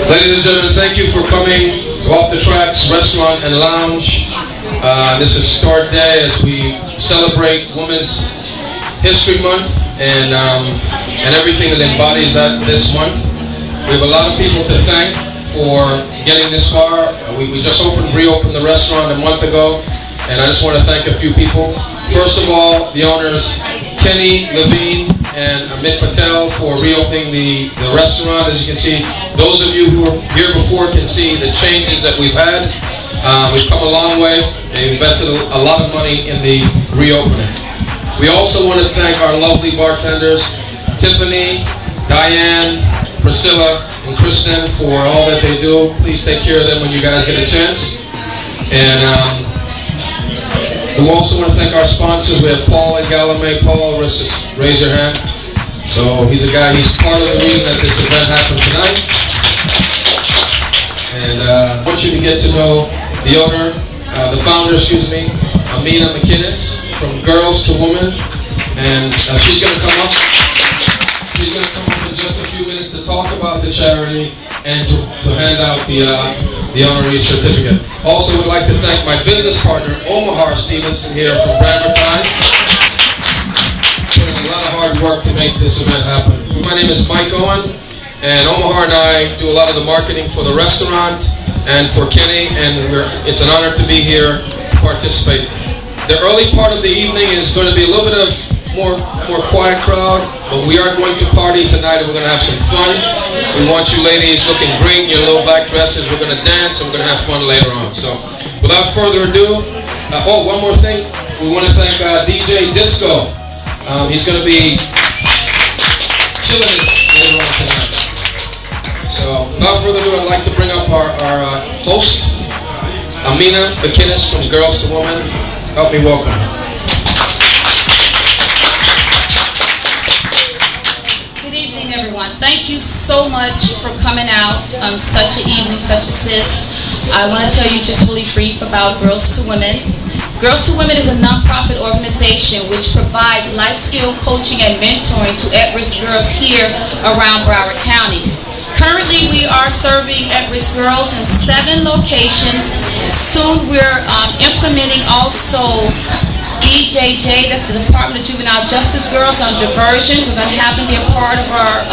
Ladies and gentlemen, thank you for coming to Off the Trax Restaurant and Lounge. This is Start Day as we celebrate Women's History Month and everything that embodies that this month. We have a lot of people to thank for getting this far. We just reopened the restaurant a month ago, and I just want to thank a few people. First of all, the owners, Kenny Levine and Amit Patel, for reopening the restaurant. As you can see, those of you who were here before can see the changes that we've had. We've come a long way. They invested a lot of money in the reopening. We also want to thank our lovely bartenders, Tiffany, Diane, Priscilla, and Kristen, for all that they do. Please take care of them when you guys get a chance. And we also want to thank our sponsors. We have Paul and Galame. Paul, raise your hand. So he's he's part of the reason that this event happened tonight. And I want you to get to know the owner, the founder, Amina McInnes, from Girls to Women. And she's going to come up. She's going to come up in just a few minutes to talk about the charity and to hand out the honorary certificate. Also, would like to thank my business partner, Omar Stevenson, here from Advertise. Putting a lot of hard work to make this event happen. My name is Mike Owen, and Omar and I do a lot of the marketing for the restaurant and for Kenny, and it's an honor to be here to participate. The early part of the evening is going to be a little bit of more quiet crowd, but we are going to party tonight and we're going to have some fun. We want you ladies looking great in your little black dresses. We're going to dance and we're going to have fun later on. So without further ado, one more thing. We want to thank DJ Disco. He's going to be killing it later on tonight. So without further ado, I'd like to bring up our host, Amina McInnes from Girls to Women. Help me welcome her. Everyone, thank you so much for coming out on such an evening such as this. I want to tell you just really brief about Girls to Women. Girls to Women is a nonprofit organization which provides life skill coaching and mentoring to at-risk girls here around Broward County. Currently, we are serving at-risk girls in 7 locations. Soon, we're implementing also DJJ, that's the Department of Juvenile Justice Girls on diversion. We're going to have them be a part of our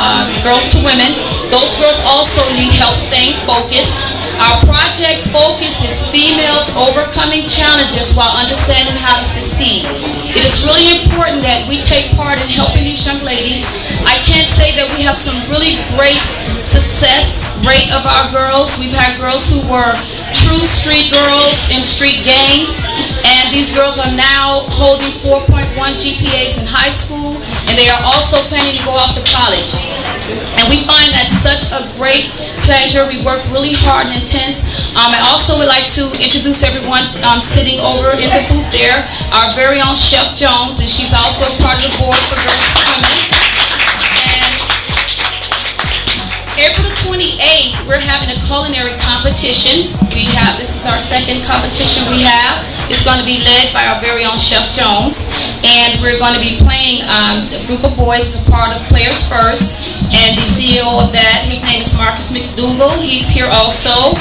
Girls to Women. Those girls also need help staying focused. Our project focus is females overcoming challenges while understanding how to succeed. It is really important that we take part in helping these young ladies. I can't say that we have some really great success rate of our girls. We've had girls who were true street girls in street gangs, and these girls are now holding 4.1 GPAs in high school, and they are also planning to go off to college. And we find that such a great pleasure. We work really hard and intense. I also would like to introduce everyone sitting over in the booth there, our very own Chef Jones, and she's also part of the board for Girls to Women. April 28th, we're having a culinary competition. This is our second competition we have. It's going to be led by our very own Chef Jones. And we're going to be playing a group of boys as a part of Players First. And the CEO of that, his name is Marcus McDougall. He's here also.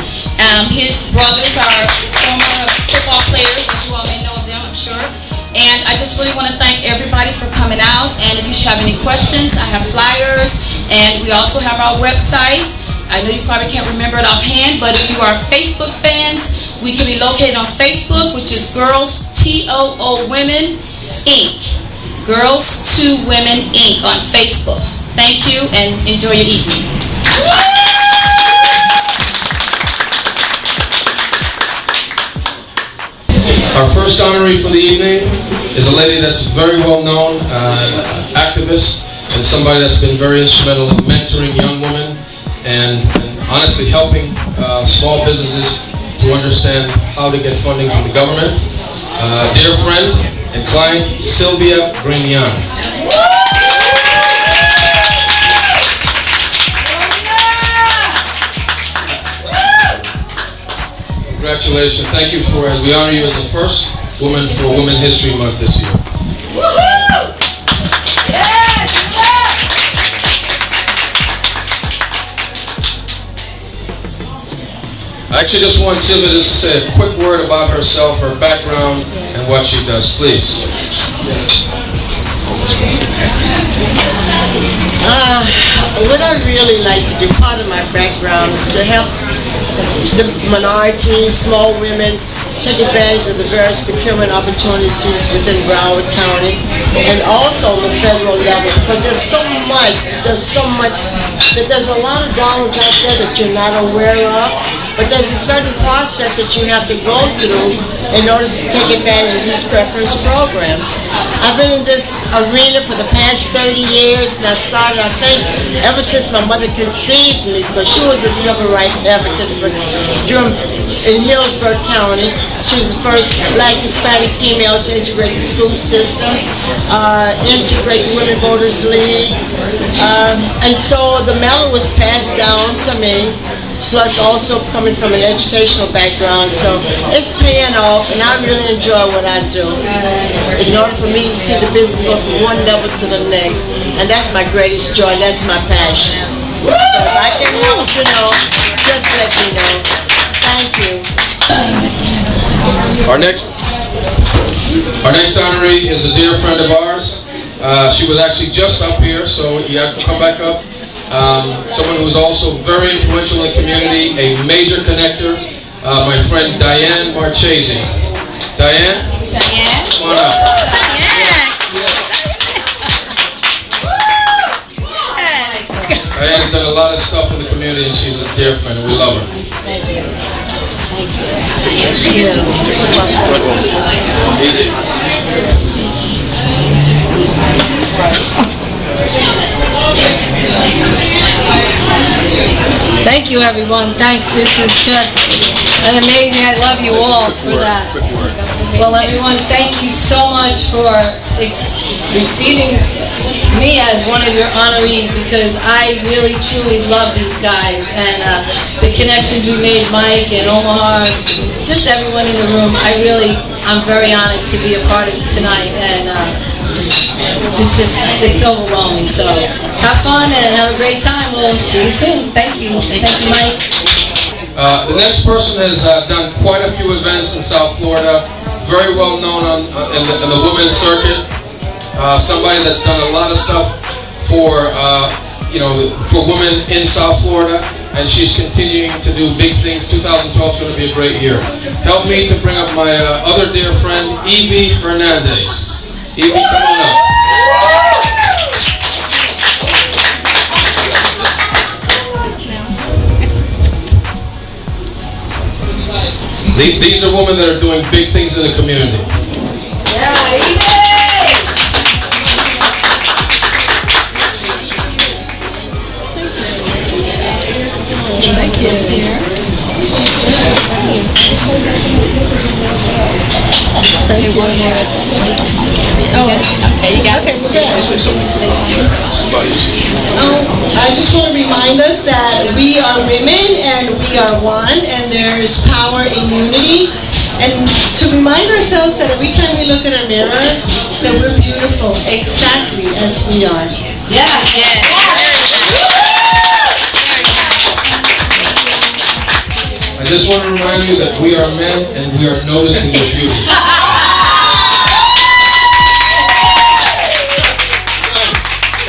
His brothers are former football players, as you all may know of them, I'm sure. And I just really want to thank everybody for coming out. And if you have any questions, I have flyers. And we also have our website. I know you probably can't remember it offhand, but if you are Facebook fans, we can be located on Facebook, which is Girls TOO Women Inc. Girls to Women Inc. on Facebook. Thank you and enjoy your evening. Our first honoree for the evening is a lady that's very well known, activist, and somebody that's been very instrumental in mentoring young women and honestly helping small businesses to understand how to get funding from the government. Dear friend and client, Sylvia Grignon. Congratulations. Thank you as we honor you as the first woman for Women History Month this year. I actually just want Sylvia to say a quick word about herself, her background, and what she does, please. What I really like to do, part of my background, is to help the minorities, small women, take advantage of the various procurement opportunities within Broward County, and also on the federal level, because there's so much, that there's a lot of dollars out there that you're not aware of, but there's a certain process that you have to go through in order to take advantage of these preference programs. I've been in this arena for the past 30 years, and I started, I think, ever since my mother conceived me, because she was a civil rights advocate in Hillsborough County. She was the first Black Hispanic female to integrate the school system, integrate the Women Voters League, and so the medal was passed down to me, plus also coming from an educational background, so it's paying off, and I really enjoy what I do. In order for me to see the business go from one level to the next, and that's my greatest joy, that's my passion. So if I can help, just let me know. Thank you. Our next honoree is a dear friend of ours. She was actually just up here, so you have to come back up. Someone who's also very influential in the community, a major connector, my friend Diane Marchese. Diane? Diane? Come on up. Diane's done a lot of stuff in the community, and she's a dear friend, and we love her. Thank you. Thank you, everyone. Thanks. This is just an amazing. I love you all for that. Well, everyone, thank you so much for receiving me as one of your honorees, because I really, truly love these guys, and the connections we made, Mike and Omaha, just everyone in the room. I'm very honored to be a part of it tonight, and it's overwhelming. So have fun and have a great time. We'll see you soon. Thank you. Thank you, Mike. The next person has done quite a few events in South Florida, very well known in the women's circuit. Somebody that's done a lot of stuff for women in South Florida, and she's continuing to do big things. 2012 is going to be a great year. Help me to bring up my other dear friend, Evie Hernandez. Evie, come on up. These are women that are doing big things in the community. Yeah, Evie! Thank you. Okay, you got it. I just want to remind us that we are women and we are one, and there's power in unity. And to remind ourselves that every time we look in a mirror, that we're beautiful exactly as we are. Yes. I just want to remind you that we are men and we are noticing your beauty.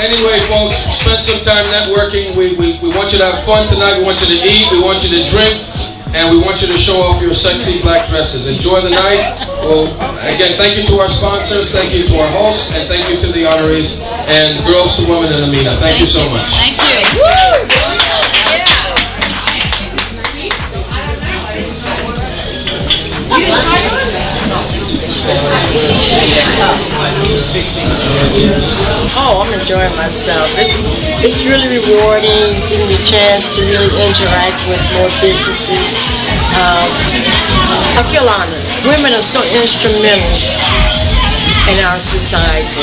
Anyway, folks, spend some time networking. We want you to have fun tonight. We want you to eat. We want you to drink. And we want you to show off your sexy black dresses. Enjoy the night. Well, again, thank you to our sponsors. Thank you to our hosts. And thank you to the honorees. And Girls to Women and Amina. Thank you so much. Thank you. Woo! Oh, I'm enjoying myself. It's really rewarding, giving me a chance to really interact with more businesses. I feel honored. Women are so instrumental in our society.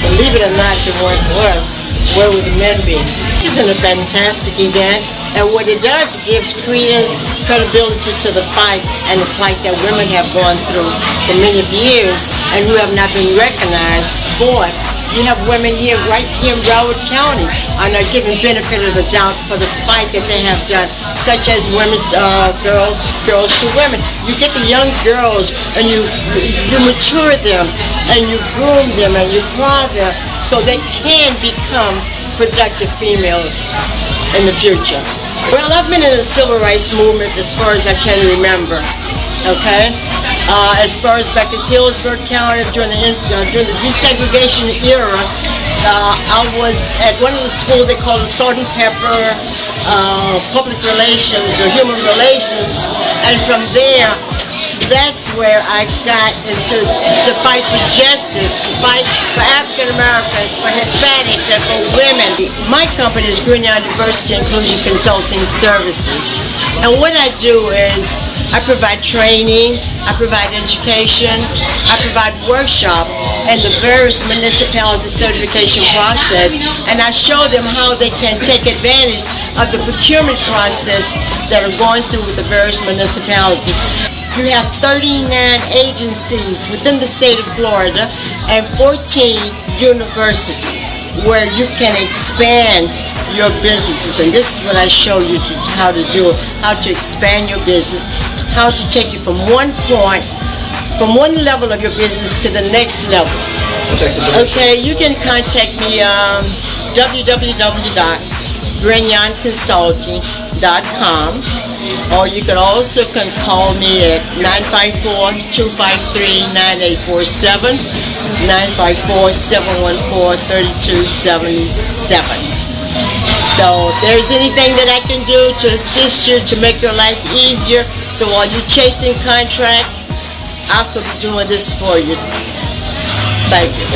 Believe it or not, if it weren't for us, where would the men be? It's a fantastic event, and what it does, it gives credence, credibility to the fight and the plight that women have gone through for many years and who have not been recognized for it You have women here, right here in Broward County, are not given benefit of the doubt for the fight that they have done, such as women, girls to women. You get the young girls and you mature them and you groom them and you prod them so they can become productive females in the future. Well, I've been in the civil rights movement as far as I can remember. Okay, as far as back as Hillsborough County during the desegregation era, I was at one of the schools they called Salt and Pepper Public Relations or Human Relations, and from there, that's where I got into to fight for justice, to fight for African Americans, for Hispanics, and for women. My company is Grignard Diversity Inclusion Consulting Services, and what I do is I provide training, I provide education, I provide workshop and the various municipality certification process, and I show them how they can take advantage of the procurement process that are going through with the various municipalities. You have 39 agencies within the state of Florida and 14 universities where you can expand your businesses, and this is what I show you how to do, how to expand your business, how to take you from one point, from one level of your business to the next level. Okay, you can contact me www.grignonconsulting.com, or you can also call me at 954-253-9847, 954-714-3277. So if there's anything that I can do to assist you to make your life easier, so while you're chasing contracts, I could be doing this for you. Thank you.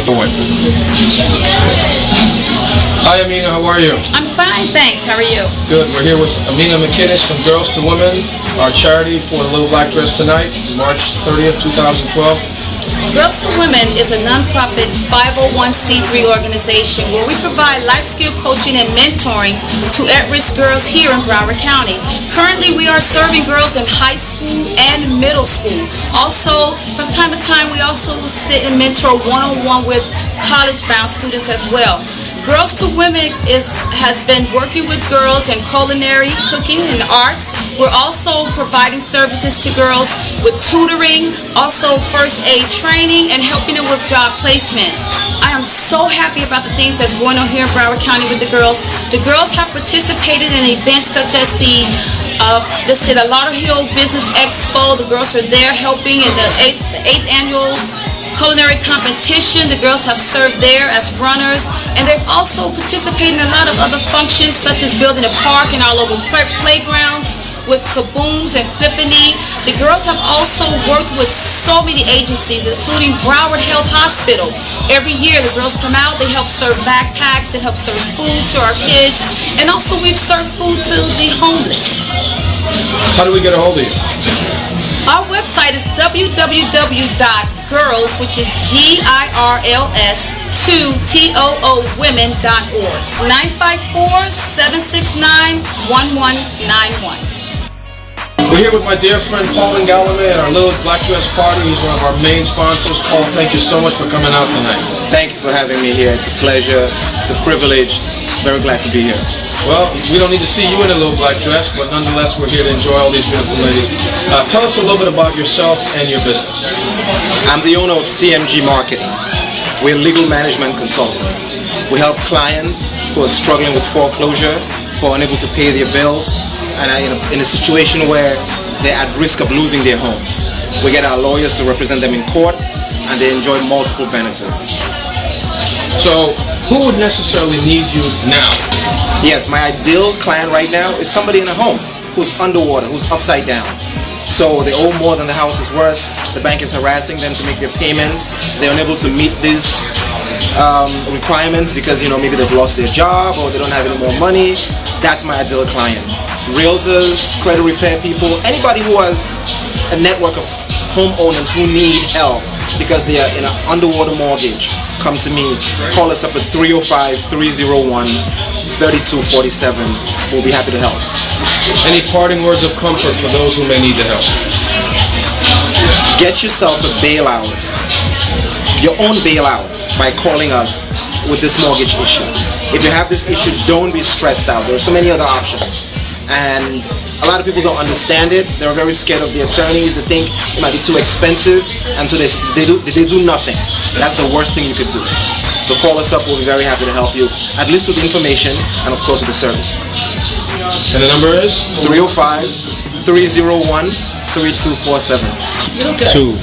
Hi, Amina. How are you? I'm fine, thanks. How are you? Good. We're here with Amina McKinnis from Girls to Women, our charity for the Little Black Dress Tonight, March 30th, 2012. Girls to Women is a nonprofit 501c3 organization where we provide life skill coaching and mentoring to at-risk girls here in Broward County. Currently, we are serving girls in high school and middle school. Also, from time to time, we also sit and mentor one-on-one with college-bound students as well. Girls to Women has been working with girls in culinary, cooking, and arts. We're also providing services to girls with tutoring, also first aid training, and helping them with job placement. I am so happy about the things that's going on here in Broward County with the girls. The girls have participated in events such as the Lauderhill Business Expo. The girls are there helping in the 8th annual culinary competition. The girls have served there as runners, and they've also participated in a lot of other functions such as building a park and our local playgrounds with kabooms and flippany. The girls have also worked with so many agencies, including Broward Health Hospital. Every year the girls come out, they help serve backpacks and help serve food to our kids, and also we've served food to the homeless. How do we get a hold of you? Our website is www.girls, which is GIRLS 2TOO women.org. 954-769-1191. We're here with my dear friend Paul Galame at our Little Black Dress Party. He's one of our main sponsors. Paul, thank you so much for coming out tonight. Thank you for having me here. It's a pleasure. It's a privilege. Very glad to be here. Well, we don't need to see you in a little black dress, but nonetheless, we're here to enjoy all these beautiful ladies. Tell us a little bit about yourself and your business. I'm the owner of CMG Marketing. We're legal management consultants. We help clients who are struggling with foreclosure, who are unable to pay their bills, and are in a situation where they're at risk of losing their homes. We get our lawyers to represent them in court, and they enjoy multiple benefits. So, who would necessarily need you now? Yes, my ideal client right now is somebody in a home who's underwater, who's upside down. So they owe more than the house is worth. The bank is harassing them to make their payments. They're unable to meet these requirements because, maybe they've lost their job or they don't have any more money. That's my ideal client. Realtors, credit repair people, anybody who has a network of homeowners who need help because they are in an underwater mortgage. Come to me. Call us up at 305-301-3247. We'll be happy to help. Any parting words of comfort for those who may need the help? Get yourself a bailout your own bailout by calling us with this mortgage issue. If you have this issue, don't be stressed out. There are so many other options. And a lot of people don't understand it. They're very scared of the attorneys. They think it might be too expensive, and so they do nothing. That's the worst thing you could do. So call us up. We'll be very happy to help you, at least with the information and of course with the service. And the number is? 305-301-3247. 2, 1,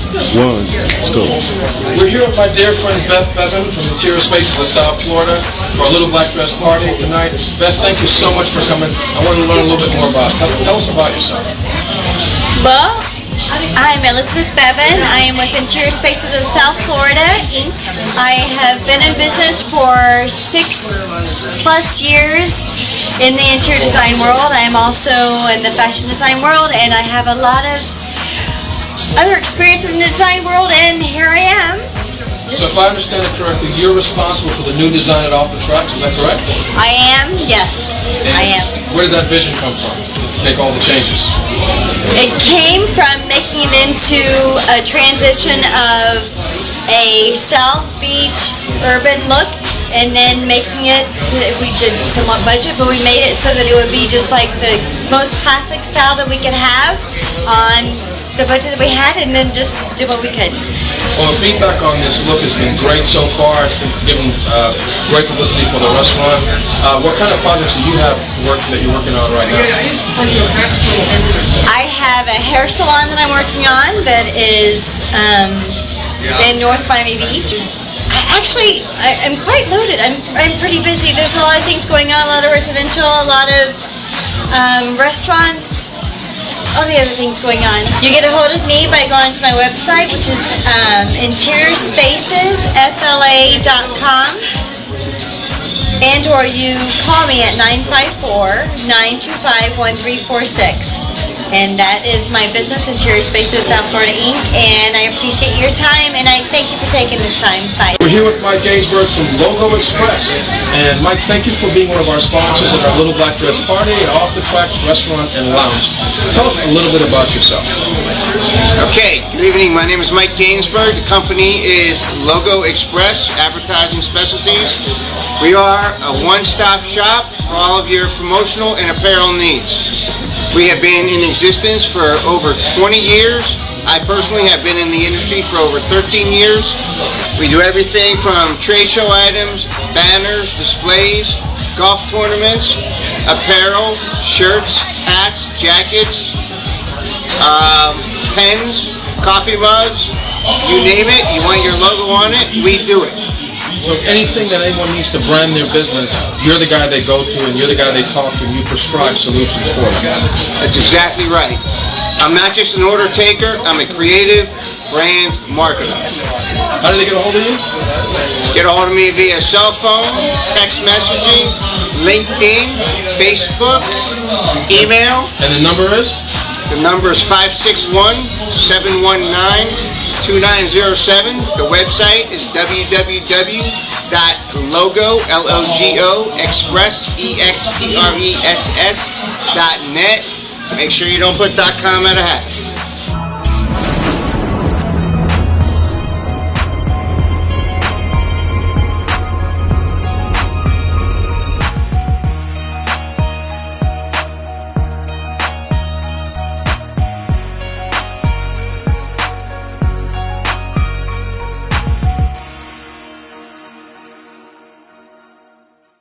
go. We're here with my dear friend Beth Bevan from Interior Spaces of South Florida for our little black dress party tonight. Beth, thank you so much for coming. I want to learn a little bit more about it. Tell us about yourself. Well, I'm Elizabeth Bevan. I am with Interior Spaces of South Florida, Inc. I have been in business for 6+ years in the interior design world. I am also in the fashion design world, and I have a lot of other experience in the design world, and here I am. So if I understand it correctly, you're responsible for the new design at Off the Tracks, is that correct? I am, yes, I am. Where did that vision come from to make all the changes? It came from making it into a transition of a South Beach urban look, and then making it, we did somewhat budget, but we made it so that it would be just like the most classic style that we could have on the budget that we had, and then just do what we could. Well, the feedback on this look has been great so far. It's been given great publicity for the restaurant. What kind of projects do you have that you're working on right now? I have a hair salon that I'm working on that is in North Miami Beach. I'm quite loaded. I'm pretty busy. There's a lot of things going on, a lot of residential, a lot of restaurants, all the other things going on. You get a hold of me by going to my website, which is interiourspacesfla.com, and or you call me at 954-925-1346. And that is my business, Interior Spaces South Florida, Inc. And I appreciate your time, and I thank you for taking this time. Bye. We're here with Mike Gainsbourg from Logo Express. And Mike, thank you for being one of our sponsors at our Little Black Dress Party at Off the Tracks Restaurant and Lounge. Tell us a little bit about yourself. Okay, good evening. My name is Mike Gainsbourg. The company is Logo Express Advertising Specialties. We are a one-stop shop for all of your promotional and apparel needs. We have been in existence for over 20 years. I personally have been in the industry for over 13 years. We do everything from trade show items, banners, displays, golf tournaments, apparel, shirts, hats, jackets, pens, coffee mugs, you name it, you want your logo on it, we do it. So anything that anyone needs to brand their business, you're the guy they go to and you're the guy they talk to, and you prescribe solutions for them. That's exactly right. I'm not just an order taker, I'm a creative brand marketer. How do they get a hold of you? Get a hold of me via cell phone, text messaging, LinkedIn, Facebook, email. And the number is? The number is 561-719-2907. The website is www.logoexpress.net. Make sure you don't put .com out of hat.